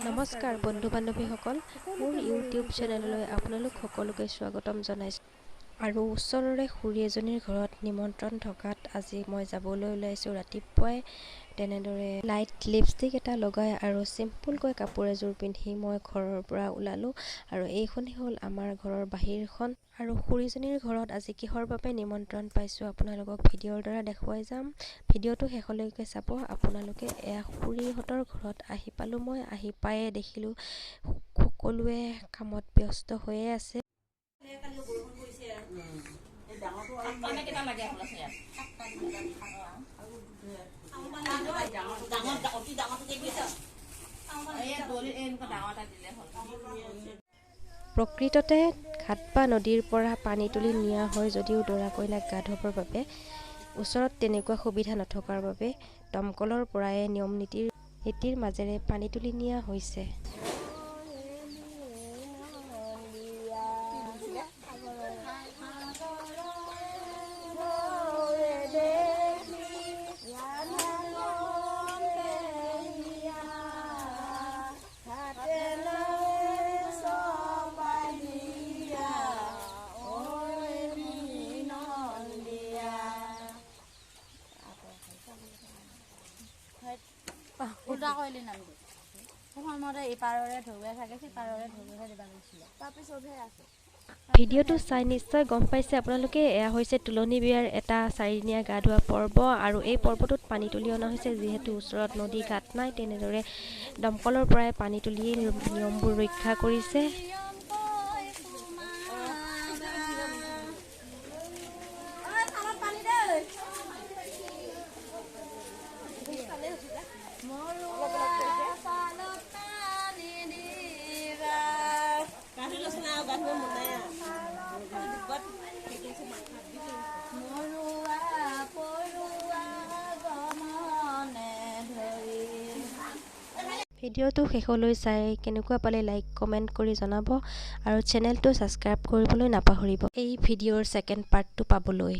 নমস্কাৰ বন্ধু বান্ধৱীসকল, মোৰ ইউটিউব চেনেললৈ আপোনালোক সকলোকে স্বাগতম জনাইছোঁ। আৰু ওচৰৰে খুৰী এজনীৰ ঘৰত নিমন্ত্ৰণ থকাত আজি মই যাবলৈ ওলাইছোঁ। ৰাতিপুৱাই তেনেদৰে লাইট লিপষ্টিক এটা লগাই আৰু চিম্পুলকৈ কাপোৰ এযোৰ পিন্ধি মই ঘৰৰ পৰা ওলালোঁ। আৰু এইখনেই হ'ল আমাৰ ঘৰৰ বাহিৰখন। আৰু খুৰীজনীৰ ঘৰত আজি কিহৰ বাবে নিমন্ত্ৰণ পাইছোঁ আপোনালোকক ভিডিঅ'ৰ দ্বাৰা দেখুৱাই যাম। ভিডিঅ'টো শেষলৈকে চাব আপোনালোকে। এয়া খুৰীহঁতৰ ঘৰত আহি পালোঁ মই। আহি পায়ে দেখিলোঁ সকলোৱে কামত ব্যস্ত হৈয়ে আছে। প্ৰকৃততে ঘাট বা নদীৰ পৰা পানী তুলি নিয়া হয় যদিও দৰা কইনাক গা ধুবৰ বাবে ওচৰত তেনেকুৱা সুবিধা নথকাৰ বাবে দমকলৰ পৰাই নিয়ম নীতিৰ মাজেৰে পানী তুলি নিয়া হৈছে। ভিডিঅ'টো চাই নিশ্চয় গম পাইছে আপোনালোকে। এয়া হৈছে তুলনি বিয়াৰ এটা চাৰিদিনীয়া গা ধোৱা পৰ্ব। আৰু এই পৰ্বটোত পানী তুলি অনা হৈছে যিহেতু ওচৰত নদী ঘাট নাই। তেনেদৰে দমকলৰ পৰাই পানী তুলি নিয়মবোৰ ৰক্ষা কৰিছে। ভিডিঅ'টো শেষলৈ চাই কেনেকুৱা পালে লাইক কমেণ্ট কৰি জনাব আৰু চেনেলটো ছাবস্ক্ৰাইব কৰিবলৈ নাপাহৰিব এই ভিডিঅ'ৰ ছেকেণ্ড পাৰ্টটো পাবলৈ।